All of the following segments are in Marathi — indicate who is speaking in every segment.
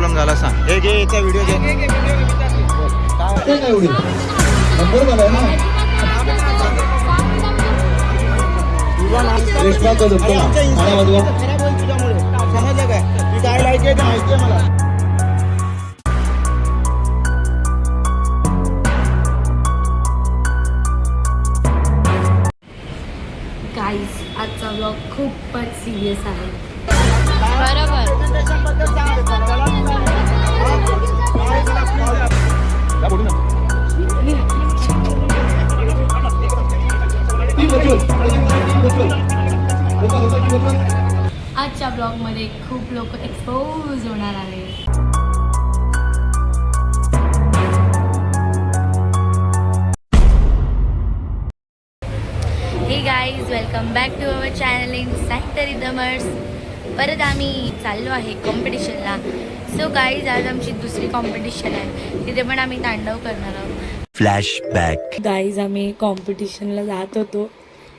Speaker 1: कार्यक्रम झाला सांग. हे घे याचा व्हिडिओ घे.
Speaker 2: काय एवढी नंबर मला ना रेशमा कदम
Speaker 1: खराब होईल तुझ्यामुळे. समजलं काय? ती काय लायकी आहे ते माहिती आहे मला.
Speaker 3: गाईज आजचा व्लॉग खूपच सिरियस आहे. आजच्या ब्लॉगमध्ये खूप लोक एक्सपोज होणार आहे. Hey guys welcome back to our channel in Sahitya Rhythmers. परत आम्ही चाललो आहे कॉम्पिटिशनला. सो गाईज आज आमची दुसरी कॉम्पिटिशन आहे, तिथे पण आम्ही तांडव करणार आहोत.
Speaker 1: फ्लॅशबॅक.
Speaker 3: गाईज आम्ही कॉम्पिटिशनला जात होतो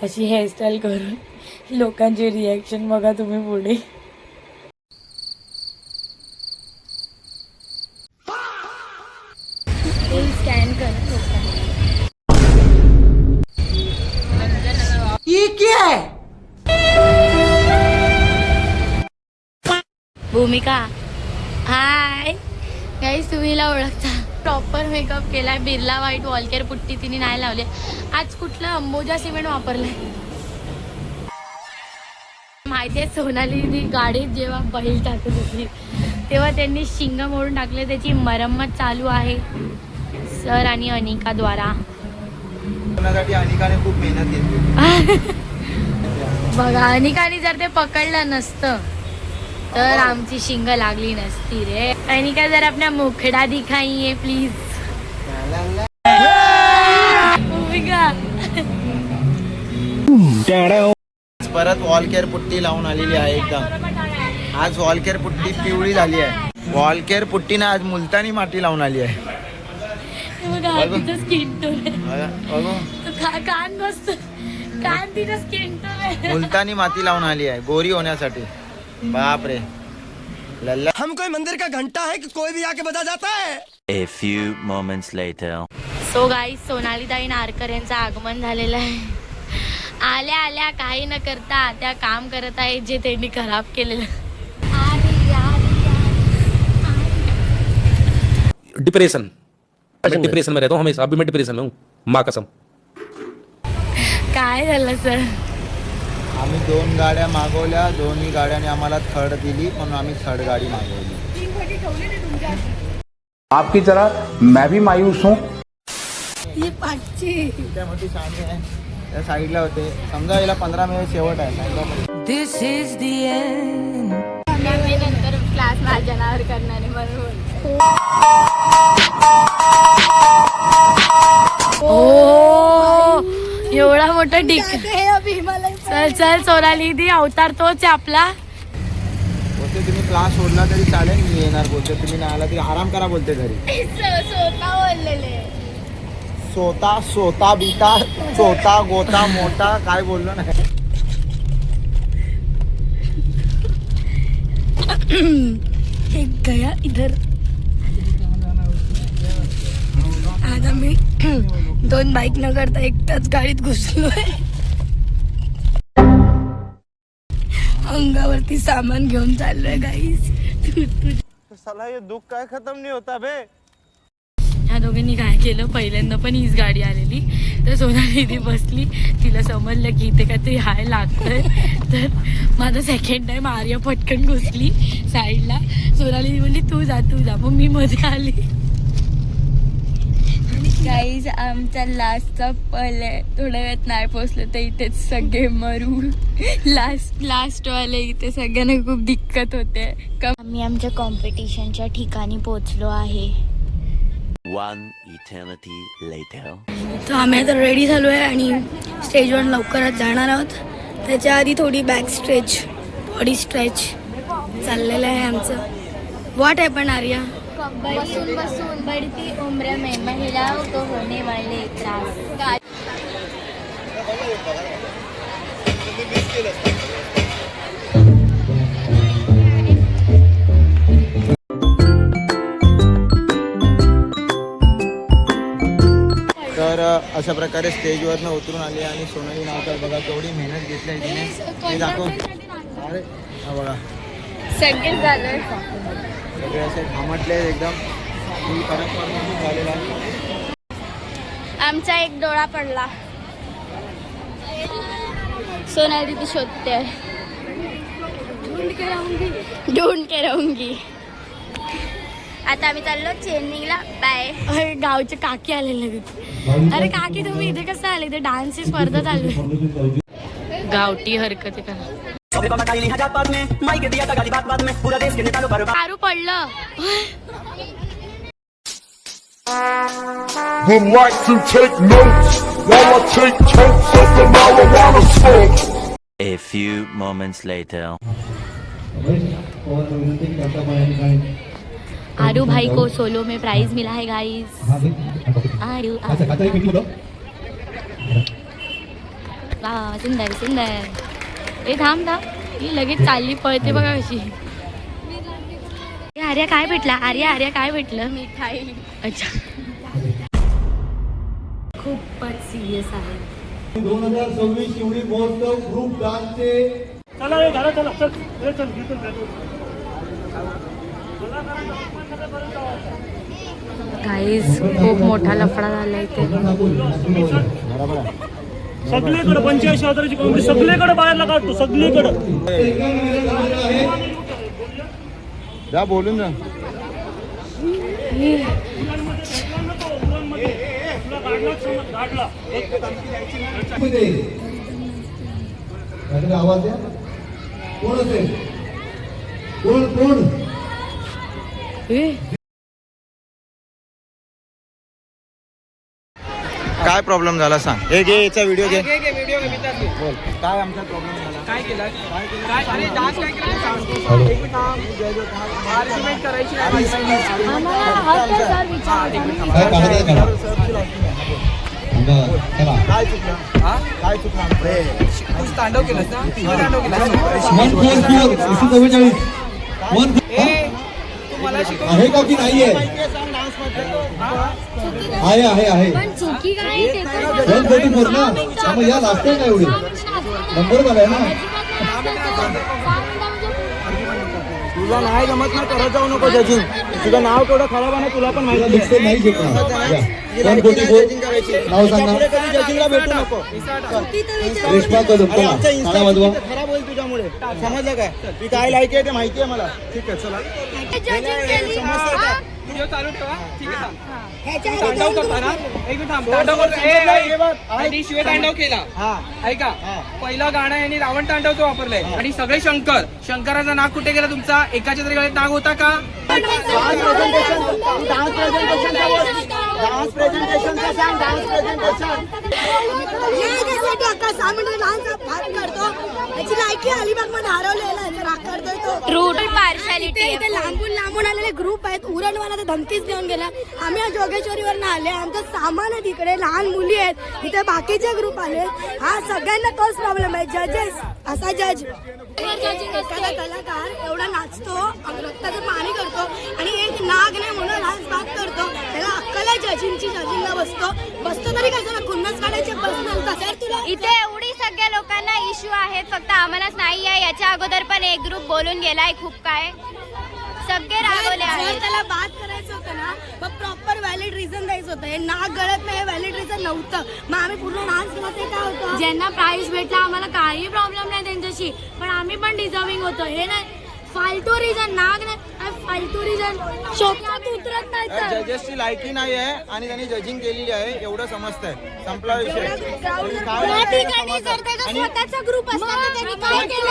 Speaker 3: अशी हेअरस्टाईल करून. लोकांचे रिॲक्शन बघा तुम्ही पुढे. स्कॅन कर भूमिका. हाय गाईज, तुम्ही हिला ओळखता. प्रॉपर मेकअप केलाय. बिर्ला व्हाईट वॉलकेअर पुट्टी तिने नाही लावली. आज कुठलं अंबोजा सिमेंट वापरलंय माहितीये. सोनाली गाडीत जेव्हा बैल टाकत होती तेव्हा त्यांनी शिंग मोडून टाकले. त्याची मरम्मत चालू आहे सर आणि अनिका द्वारा.
Speaker 1: अनिकाने खूप मेहनत घेतली.
Speaker 3: बघा, अनिकाने जर ते पकडलं नसतं तर आमची शिंग लागली नसती रे. अनिका जर अपना मुखडा दिखाइए प्लीज.
Speaker 1: परत वॉलकेअर पुट्टी लावून आलेली आहे एकदम. आज वॉलकेअर पुट्टी पिवळी झाली आहे. वॉलकेअर पुट्टीने आज मुलतानी माती लावून आली आहे.
Speaker 3: स्किन टोन कान बसत कान तिचं स्किन टोन
Speaker 1: मुलतानी माती लावून आली आहे गोरी होण्यासाठी. बाप रे लल्ला.
Speaker 2: हम कोई मंदिर का घंटा है कि कोई भी आके बजा जाता है.
Speaker 4: A few moments later.
Speaker 3: So guys, सोनालीताई नारकर यांचं आगमन झालेलं आहे. आल्या आल्या काही न करता त्या काम करत आहेत जे त्यांनी खराब केलेलं.
Speaker 5: डिप्रेशन. मैं डिप्रेशन में रहता हूँ हमेशा. अभी मैं डिप्रेशन में हूँ, माँ कसम.
Speaker 3: काय झालं सर?
Speaker 1: आम्ही 2 गाड्या मागवल्या. दोन्ही गाड्याने आम्हाला थर्ड दिली म्हणून आम्ही थर्ड गाडी मागवली.
Speaker 6: आपकी तरह मैं भी मायूस हूँ.
Speaker 3: ही पाचची
Speaker 1: त्यामध्ये सामने आहे त्या साईडला होते. समजा याला 15 मिनिट शेवट आहे.
Speaker 3: दिस इज द एंड. मी नंतर क्लास माझ्या नावावर करणार आहे म्हणून. ओ एवढा मोठा डिक. चल चल सोनाली दी अवतार तोच आहे आपला.
Speaker 1: बोलते तुम्ही क्लास सोडला तरी चालेल, मी येणार. बोलते तुम्ही नाही आला तरी आराम करा. बोलते घरी
Speaker 3: स्वतः बोललेले.
Speaker 1: सोता बीता चोता गोता मोठा काय बोललो नाही.
Speaker 3: एक गया इधर. आज आम्ही 2 बाईक न करता एकटाच गाडीत घुसलोय. अंगावरती सामान घेऊन चाललोय गाईस.
Speaker 1: साला हे दुःख काय खतम नाही होता बे.
Speaker 3: ह्या दोघांनी काय केलं, पहिल्यांदा पण हीच गाडी आलेली तर सोनाली इथे बसली. तिला समजलं की इथे काहीतरी हाय लागतंय. तर माझा सेकंड टाइम आर्या पटकन घुसली साईडला. सोनाली बोलली तू जा. मग मी मध्ये आली.
Speaker 7: गाईज आमच्या लास्टचा पल आहे. थोड्या वेळात नाही पोचलो तर इथेच सगळे मरू. लास्टवाले इथे सगळ्यांना खूप दिक्कत होते. आम्ही आमच्या कॉम्पिटिशनच्या ठिकाणी पोचलो आहे.
Speaker 4: One eternity later.
Speaker 3: तर आम्ही आता रेडी झालो आहे आणि स्टेजवर लवकरच जाणार आहोत. त्याच्या आधी थोडी बॅक स्ट्रेच, बॉडी स्ट्रेच चाललेलं आहे आमचं. व्हॉट आहे पण आर्या?
Speaker 7: बसून बसून बढ़ती उम्र में महिलाओं को होने वाले त्रास.
Speaker 1: अशा प्रकारे स्टेजवरनं उतरून आली आणि सोनाली नावकर बघा केवढी मेहनत घेतली आहे तिने ते दाखव. अरे हा बघा
Speaker 7: सगळे झालं.
Speaker 1: सगळे असे घामटले एकदम फुल कडक परफॉर्मन्स झालेला आहे.
Speaker 7: आमचा एक डोळा पडला. सोनाली ती शोधते. ढूंढ के रहूंगी. आता आम्ही चाललो चेन्नईला. बाय.
Speaker 3: अरे गावचे काकी आलेले तिथे. अरे काकी तुम्ही इथे कसं आले? इथे डान्सची स्पर्धा चालू आहे. गावठी हरकत करा. दारू पडलं.
Speaker 8: Would like to take notes while I take totes of the marijuana smoke.
Speaker 4: A few moments later.
Speaker 3: आरू भाई को सोलो में प्राइज मिला है गाइस. आरू वाह सुंदर सुंदर. ए थांब थांब. ही लगेच चालली पळते बघा कशी. आर्या काय भेटला? आर्या काय भेटलं?
Speaker 7: मिठाई.
Speaker 3: अच्छा. खूपच सिरियस आहे.
Speaker 2: 2026 शिवडी महोत्सव ग्रुप डान्सचे
Speaker 3: गाईज खूप मोठा लफडा झाला इथे.
Speaker 9: सगळीकडे 85,000ची कॉमेडी सगळीकडे बाहेर काढतो सगळीकडे.
Speaker 1: जा बोलून जा.
Speaker 2: आवाज द्या. कोण असेल? कोण
Speaker 1: काय प्रॉब्लेम झाला सांग. हे घे याचा व्हिडिओ घे. बोल काय आमचा प्रॉब्लेम झाला? काय केलं? काय चुकलं? काय चुकलं?
Speaker 10: तांडव केलंस ना? तांडव केलं
Speaker 2: आहे का की नाहीये? आहे
Speaker 7: पण चुकी काय ते तर
Speaker 2: ना मग या लागते का एवढी नंबर झालाय ना.
Speaker 1: तुला नाही जमत ना करत जाऊ नको जजिंग. तुझं नाव केवढं खराब आहे ना तुला पण माहिती आहे.
Speaker 2: नाही शिकणार.
Speaker 1: जजिंग करायची.
Speaker 2: नाव सांगा.
Speaker 1: जजिंगला भेटू नको.
Speaker 2: रेश्मा कदम
Speaker 1: खराब होईल तुझ्यामुळे. समजलं काय? ती काय लायकी आहे ते माहिती आहे मला. ठीक आहे चला.
Speaker 10: व्हिडिओ चालू ठेवा. ठीक आहे.
Speaker 1: तांडव
Speaker 10: करताना एक मिनिट थांब. तांडव आणि शिव तांडव केला. ऐका पहिलं गाणं यांनी रावण तांडवचं वापरलंय आणि सगळे शंकराचा नाग कुठे गेला तुमचा? एकाच्या तरी गळ्यात नाग होता का?
Speaker 1: डान्स प्रेझेंटेशन सांग. डान्स प्रेझेंटेशन
Speaker 7: लांबून आलेले ग्रुप आहेत. उरणवाला तर धमकीच देऊन गेला. आम्ही जोगेश्वरीवर आले. आमचं सामान आहे तिकडे. लहान मुली आहेत इथे. बाकीचे ग्रुप आले. हा सगळ्यांना तोच प्रॉब्लेम आहे. जजेस असा जज एखादा कलाकार एवढा नाचतो रक्ताचं पाणी करतो आणि एक नाग नाही म्हणून डान्स बात करतो. त्याला अक्कल आहे जजिंगला बसतो तरी कशाला खुन्नस काढायचे बसणार कसं तुला?
Speaker 11: इथे एवढी सगळ्या लोकांना इश्यू आहेत. फक्त आम्हालाच नाही आहे. याच्या अगोदर पण एक ग्रुप बोलून गेलाय खूप काय. सगळे रागवले आहेत.
Speaker 7: त्याला बात करायचं होतं ना मग प्रॉपर व्हॅलिड रिझन द्यायचं होतं. हे नाक गळत नाही व्हॅलिड रिझन नव्हतं. मग आम्ही पूर्ण डान्स केला ते काय होतं?
Speaker 3: ज्यांना प्राइज भेटला आम्हाला काही प्रॉब्लेम नाही त्यांच्याशी. पण आम्ही पण डिझर्विंग होतो. हे नाही फालतू रिझन. नाग नाही फालतू रिझन. शोकात उतरत नाही तर
Speaker 1: जजेसची लायकी नाही आहे आणि त्यांनी जजिंग केलेली आहे एवढं समजतंय. संपला विषय.
Speaker 7: स्वतःचा ग्रुप असतात त्यांनी काय केलं?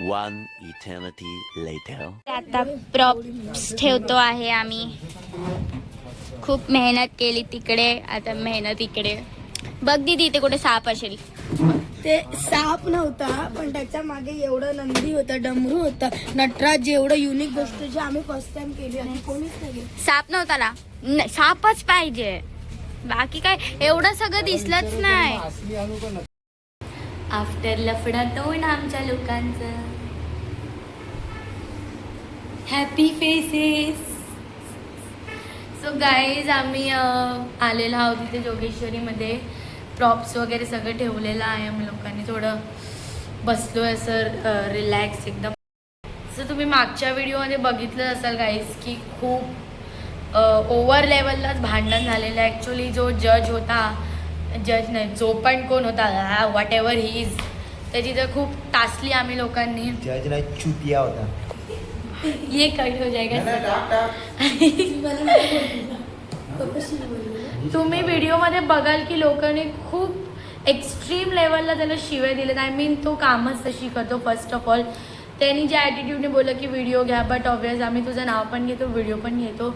Speaker 4: 1 eternity later.
Speaker 11: आता प्रॉप्स ठेवतो आहे आम्ही. खूप मेहनत केली तिकडे. आता मेहनत इकडे. बघ दीदी इथे कुठे साप असेल.
Speaker 7: ते साप नव्हता पण त्याच्या मागे एवढं नंदी होतं. डमरू होतं. नटराज एवढं युनिक गोष्ट जी आम्ही फर्स्ट टाइम केली आणि कोणीच नाही.
Speaker 11: साप नव्हता ना? सापच पाहिजे. बाकी काय एवढं सगळं दिसलंच नाही.
Speaker 3: आफ्टर लफडा तोंड आमच्या लोकांचं. Happy faces. सो गाईज आम्ही आलेलो आहोत इथे जोगेश्वरीमध्ये. प्रॉप्स वगैरे सगळं ठेवलेलं आहे. आम्ही लोकांनी थोडं बसलो आहे सर रिलॅक्स एकदम. सो तुम्ही मागच्या व्हिडिओमध्ये बघितलं असाल गाईज की खूप ओव्हर लेवललाच भांडण झालेलं आहे. ॲक्च्युली जो जज होता, जज नाही, जो पण कोण होता वॉट एव्हर ही इज, त्याची तर खूप टासली आम्ही लोकांनी.
Speaker 1: जज नाही, चुतिया होता.
Speaker 3: ये कट हो जाएगा. तुम्ही व्हिडिओमध्ये बघाल की लोकांनी खूप एक्स्ट्रीम लेवलला त्याला शिव्या दिलेत. आय मीन तो कामच तशी करतो. फर्स्ट ऑफ ऑल त्यांनी ज्या ॲटिट्यूडने बोललं की व्हिडिओ घ्या, बट ऑब्वियस आम्ही तुझं नाव पण घेतो, व्हिडिओ पण घेतो.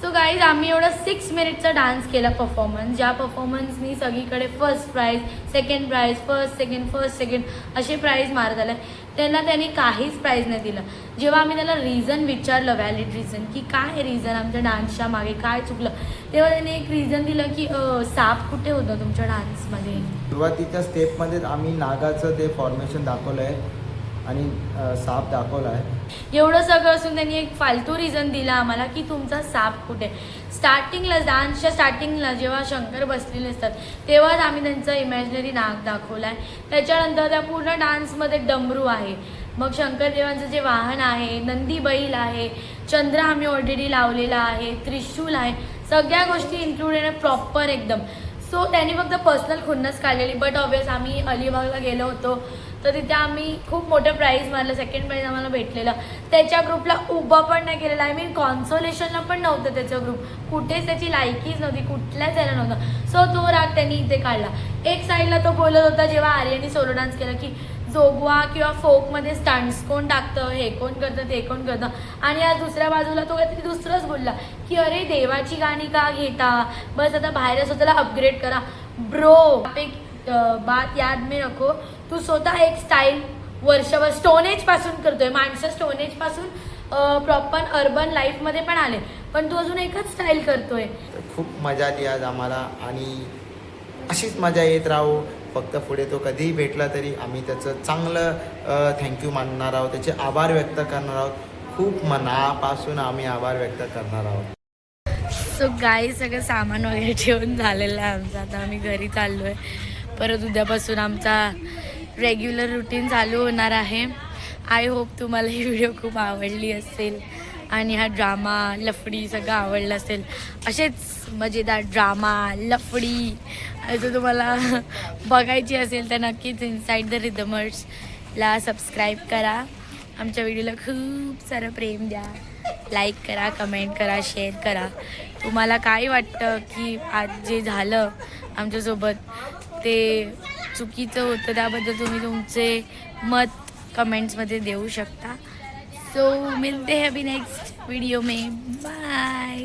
Speaker 3: सो गाईज आम्ही एवढा 6 मिनिटचा डान्स केला परफॉर्मन्स, ज्या परफॉर्मन्सनी सगळीकडे first prize, second prize, first second असे प्राईज मारत आले. त्यांनी काहीच प्राईज नाही दिलं. जेव्हा आम्ही त्याला रिझन विचारलं, व्हॅलिड रिझन, की काय रिझन आमच्या डान्सच्या मागे काय चुकलं, तेव्हा त्यांनी एक रिझन दिलं की साप कुठे होतं तुमच्या डान्समध्ये.
Speaker 1: सुरुवातीच्या स्टेपमध्येच आम्ही नागाचं ते फॉर्मेशन दाखवलं आहे आणि साप दाखवला आहे.
Speaker 3: एवढं सगळं असून त्यांनी एक फालतू रिझन दिला आम्हाला की तुमचा साप कुठे. स्टार्टिंगला डान्सच्या स्टार्टिंगला जेव्हा शंकर बसलेले असतात तेव्हाच आम्ही त्यांचं इमॅजिनरी नाग दाखवलं आहे. त्याच्यानंतर त्या पूर्ण डान्समध्ये डमरू आहे, मग शंकरदेवांचं जे वाहन आहे, नंदी बैल आहे, चंद्र आम्ही ऑलरेडी लावलेला आहे, त्रिशूल आहे, सगळ्या गोष्टी इन्क्लुडेड आहे प्रॉपर एकदम. सो त्यांनी फक्त पर्सनल खुन्नस काढलेली. बट ऑब्वियस आम्ही अलिबागला गेलो होतो तर तिथे आम्ही खूप मोठं प्राईज मारलं. सेकंड प्राईज आम्हाला भेटलेलं. त्याच्या ग्रुपला उभं पण नाही केलेलं. आय मीन कॉन्सोलेशनला पण नव्हतं त्याचं ग्रुप. कुठेच त्याची लायकीच नव्हती, कुठल्याच यायला नव्हतं. सो तो राग त्यांनी इथे काढला. एक साईडला तो बोलत होता जेव्हा आर्यनी सोलो डान्स केला की जोगवा किंवा फोकमध्ये स्टंट्स कोण टाकतं, हे कोण करतं, ते कोण करतं. आणि आज दुसऱ्या बाजूला तो काहीतरी दुसरंच बोलला की अरे देवाची गाणी का घेता, बस आता बाहेर स्वतःला अपग्रेड करा. ब्रो एक बात याद में रखो, तू स्वतः एक स्टाईल वर्षभर स्टोन एज पासून करतोय. माणसं स्टोन एज पासून प्रॉपर अर्बन लाईफमध्ये पण आले, पण तू अजून एकच स्टाईल करतोय.
Speaker 1: खूप मजा आली आज आम्हाला आणि अशीच मजा येत राहू. फक्त पुढे तो कधीही भेटला तरी आम्ही त्याचं चांगलं थँक्यू मानणार आहोत, त्याचे आभार व्यक्त करणार आहोत. खूप मनापासून आम्ही आभार व्यक्त करणार आहोत.
Speaker 3: सो गाई सगळं सामान वगैरे ठेवून झालेलं आहे आमचं. आता आम्ही घरी चाललो आहे. परत उद्यापासून आमचा रेग्युलर रुटीन चालू होणार आहे. आय होप तुम्हाला ही व्हिडिओ खूप आवडली असेल आणि हा ड्रामा लफडी सगळं आवडलं असेल. असेच मजेदार ड्रामा लफडी जर तुम्हाला बघायची असेल तर नक्कीच इनसाइड द रिदमर्सला सबस्क्राईब करा. आमच्या व्हिडिओला खूप सारं प्रेम द्या, लाईक करा, कमेंट करा, शेअर करा. तुम्हाला काय वाटतं की आज जे झालं आमच्यासोबत ते चुकीचं होतं, त्याबद्दल तुम्ही तुमचे मत कमेंट्समध्ये देऊ शकता. सो मिलते हैं अभी नेक्स्ट वीडियो में. बाय.